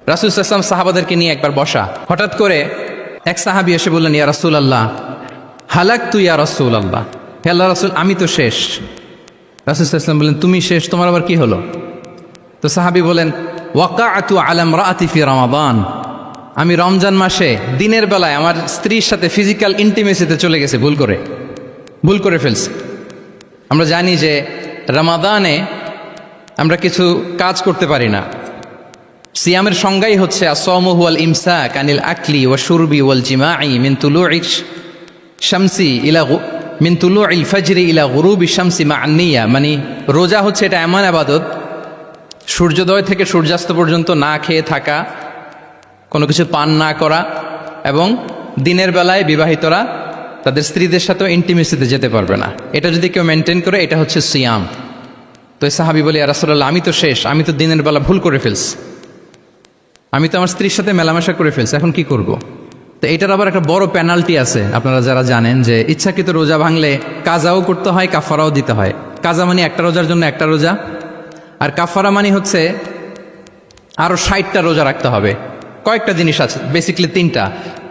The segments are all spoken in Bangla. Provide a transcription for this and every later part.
রাসূল সাল্লাল্লাহু আলাইহি ওয়াসাল্লাম সাহাবাদেরকে নিয়ে একবার বসা, হঠাৎ করে এক সাহাবী এসে বললেন, ইয়া রাসূলুল্লাহ হালাকতু ইয়া রাসূলুল্লাহ, হে আল্লাহর রাসূল আমি তো শেষ। রাসূল সাল্লাল্লাহু আলাইহি ওয়াসাল্লাম বললেন, তুমি শেষ, তোমার আবার কি হলো? তো সাহাবী বলেন, ওয়াকাআতু আলা ইমরাআতি ফি রমাদান, আমি রমজান মাসে দিনের বেলায় আমার স্ত্রীর সাথে ফিজিক্যাল ইন্টিমেসিতে চলে গেছে, ভুল করে ফেলছি। আমরা জানি যে রমাদানে আমরা কিছু কাজ করতে পারি না। সিয়ামের সংজ্ঞাই হচ্ছে আসওমু হুয়াল ইমসাক আনিল আকলি ওয়া শুরবি ওয়াল জিমাই মিন তুলুইশ শামসি ইলা মিন তুলুইল ফাজরি ইলা গুরুবি শামসি মা আন-নিয়া, মানে রোজা হচ্ছে এটা এমন ইবাদত, সূর্যোদয় থেকে সূর্যাস্ত পর্যন্ত না খেয়ে থাকা, কোনো কিছু পান না করা, এবং দিনের বেলায় বিবাহিতরা তাদের স্ত্রীদের সাথেও ইন্টিমেসিতে যেতে পারবে না। এটা যদি কেউ মেনটেন করে, এটা হচ্ছে সিয়াম। তো এই সাহাবী বলে, ইয়া রাসূলুল্লাহ আমি তো শেষ, আমি তো দিনের বেলা ভুল করে ফেলছি, আমি তো আমার স্ত্রীর সাথে মেলামেশা করে ফেলছি, এখন কি করব? তো এটার আবার একটা বড় পেনাল্টি আছে, আপনারা যারা জানেন যে ইচ্ছাকৃত রোজা ভাঙলে কাজাও করতে হয়, কাফারাও দিতে হয়। কাজা মানে একটা রোজার জন্য একটা রোজা, আর কাফারা মানে হচ্ছে আরও 60টা রোজা রাখতে হবে। কয়েকটা জিনিস আছে, বেসিক্যালি 3টা।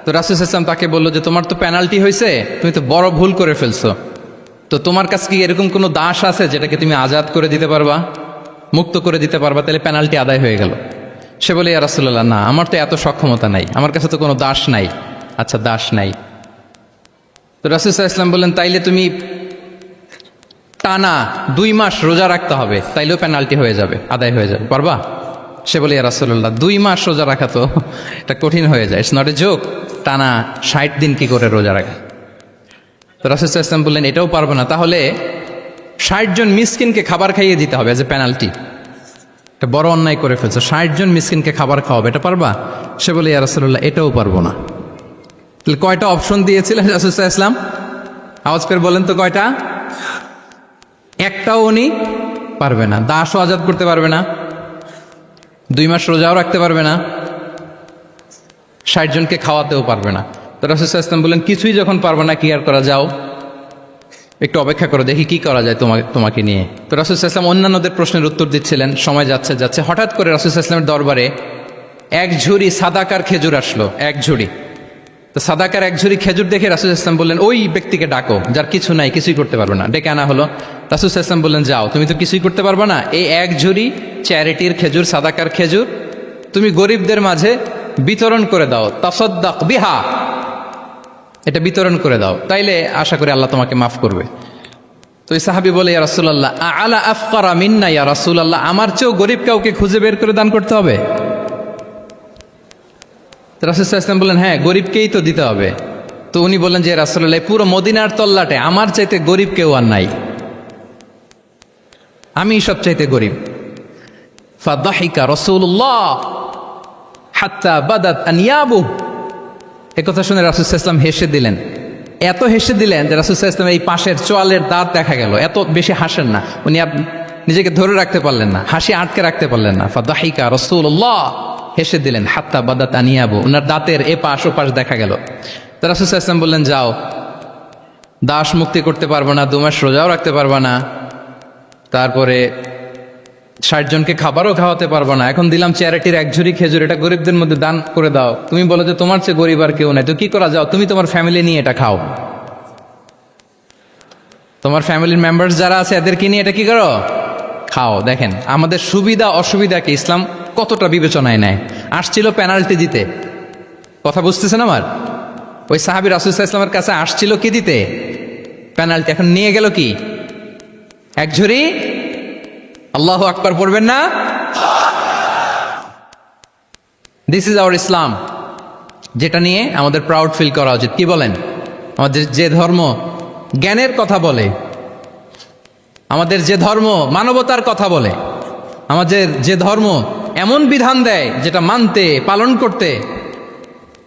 তো রাসূল সাল্লাল্লাহু আলাইহি ওয়াসাল্লাম তাকে বললো যে তোমার তো পেনাল্টি হয়েছে, তুমি তো বড় ভুল করে ফেলছো, তো তোমার কাছে কি এরকম কোনো দাস আছে যেটাকে তুমি আজাদ করে দিতে পারবা, মুক্ত করে দিতে পারবা, তাহলে পেনাল্টি আদায় হয়ে গেল। সে বলে, ইয়া রাসূলুল্লাহ না, আমার তো এত সক্ষমতা নাই, আমার কাছে তো কোনো দাস নাই। আচ্ছা দাস নাই। তো রাসূল সাল্লাল্লাহু আলাইহি ওয়াসাল্লাম বললেন, তাইলে তুমি টানা 2 মাস রোজা রাখতে হবে, তাইলেও পেনাল্টি হয়ে যাবে, আদায় হয়ে যাবে, পারবা? সে বলে, ইয়া রাসূলুল্লাহ 2 মাস রোজা রাখা তো এটা কঠিন হয়ে যায়, ইটস নট এ জোক, টানা 60 দিন কি করে রোজা রাখা? তো রাসূল সাল্লাল্লাহু আলাইহি ওয়াসাল্লাম বললেন, এটাও পারবে না, তাহলে 60 জন মিসকিনকে খাবার খাইয়ে দিতে হবে এজ এ পেনাল্টি। এটা বড় অন্যায় করে ফেলছো, 60 জন মিসকিনকে খাবার খাওয়াবে, এটা পারবা? সে বলে, ইয়া রাসূলুল্লাহ এটাও পারবো না। তাহলে কয়টা অপশন দিয়েছিলেন রাসূল সাল্লাল্লাহু আলাইহি ওয়াসাল্লাম? আওয়াজ করে বলেন তো কয়টা? একটাও উনি পারবে না। দাসও আজাদ করতে পারবে না, 2 মাস রোজাও রাখতে পারবে না, 60 জনকে খাওয়াতেও পারবে না। তো রাসূল সাল্লাল্লাহু আলাইহি ওয়াসাল্লাম বললেন, কিছুই যখন পারবে না, কি আর করা, যাও একটু অপেক্ষা করো, দেখি কি করা যায় তোমাকে নিয়ে। তো রাসূল সাল্লাল্লাহু আলাইহি ওয়াসাল্লাম অন্যান্যদের প্রশ্নের উত্তর দিচ্ছিলেন, সময় যাচ্ছে, হঠাৎ করে রাসূল সাল্লাল্লাহু আলাইহি ওয়াসাল্লামের দরবারে 1 ঝুড়ি সাদাকার খেজুর আসলো, 1 ঝুড়ি। তো সাদাকার 1 ঝুড়ি খেজুর দেখে রাসূল সাল্লাল্লাহু আলাইহি ওয়াসাল্লাম বললেন, ওই ব্যক্তিকে ডাকো যার কিছু নাই, কিছুই করতে পারবে না। ডেকে আনা হলো। রাসূল সাল্লাল্লাহু আলাইহি ওয়াসাল্লাম বললেন, যাও, তুমি তো কিছুই করতে পারবে না, এই 1 ঝুড়ি চ্যারিটির খেজুর, সাদাকার খেজুর তুমি গরিবদের মাঝে বিতরণ করে দাও, তাসাদ্দাক বিহা, এটা বিতরণ করে দাও, তাইলে আশা করি আল্লাহ তোমাকে মাফ করবে। তো এই সাহাবী বলে, ইয়া রাসূলুল্লাহ আলা আফকারা মিন্না ইয়া রাসূলুল্লাহ, আমার চেয়েও গরিব কাউকে খুঁজে বের করে দান করতে হবে? তো রাসূল সাল্লাল্লাহু আলাইহি ওয়াসাল্লাম বললেন, হ্যাঁ, গরিবকেই তো দিতে হবে। তো উনি বললেন যে, রাসূলুল্লাহ পুরো মদিনার তল্লাটে আমার চাইতে গরিব কেউ আর নাই, আমি সবচাইতে গরিব। ফাদাহিকা রাসূলুল্লাহ হাত্তা বাদাত আনিয়াবু, এই কথা শুনে রাসূল সাল্লাল্লাহু আলাইহি ওয়াসাল্লাম হেসে দিলেন। এত হেসে দিলেন যে রাসূল সাল্লাল্লাহু আলাইহি ওয়াসাল্লাম এই পাশের চোয়ালের দাঁত দেখা গেল। এত বেশি হাসেন না উনি, নিজেকে ধরে রাখতে পারলেন না, হাসি আটকে রাখতে পারলেন না। ফাদাহিকা রাসূলুল্লাহ, হেসে দিলেন। হাত্তা বাদাত আনিয়াবু, ওনার দাঁতের এপাশ ওপাশ দেখা গেল। তো রাসূল সাল্লাল্লাহু আলাইহি ওয়াসাল্লাম বললেন, যাও, দাস মুক্তি করতে পারবো না, 2 মাস রোজাও রাখতে পারবো না, তারপরে 60 জনকে খাবারও খাওয়াতে পারবো না, এখন দিলাম চ্যারিটির 1 ঝুড়ি খেজুর, এটা গরিবদের মধ্যে দান করে দাও। তুমি বলো যে তোমার চেয়ে গরিব আর কেউ নাই, তো কি করা, যাও তুমি তোমার ফ্যামিলি নিয়ে এটা খাও, তোমার ফ্যামিলির মেম্বার্স যারা আছে এদেরকে নিয়ে এটা কি করো, খাও। দেখেন আমাদের সুবিধা অসুবিধাকে ইসলাম কতটা বিবেচনায় নেয়। আসছিল পেনাল্টি দিতে, কথা বুঝতেছেন আমার? ওই সাহাবী রাসূল সাল্লাল্লাহু আলাইহি ওয়াসাল্লামের কাছে আসছিল কি দিতে, পেনাল্টি, এখন নিয়ে গেল কি, 1 ঝুড়ি। আল্লাহু আকবার পড়বেন না? দিস ইজ আওয়ার ইসলাম, যেটা নিয়ে আমাদের প্রাউড ফিল করা উচিত। কি বলেন? আমাদের যে ধর্ম জ্ঞানের কথা বলে, আমাদের যে ধর্ম মানবতার কথা বলে, আমাদের যে ধর্ম এমন বিধান দেয় যেটা মানতে পালন করতে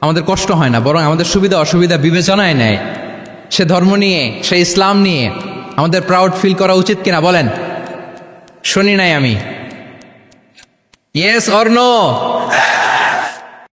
আমাদের কষ্ট হয় না, বরং আমাদের সুবিধা অসুবিধা বিবেচনায় নেয়, সে ধর্ম নিয়ে, সে ইসলাম নিয়ে আমাদের প্রাউড ফিল করা উচিত কিনা বলেন? শুনি নাই আমি, ইয়েস অর নো?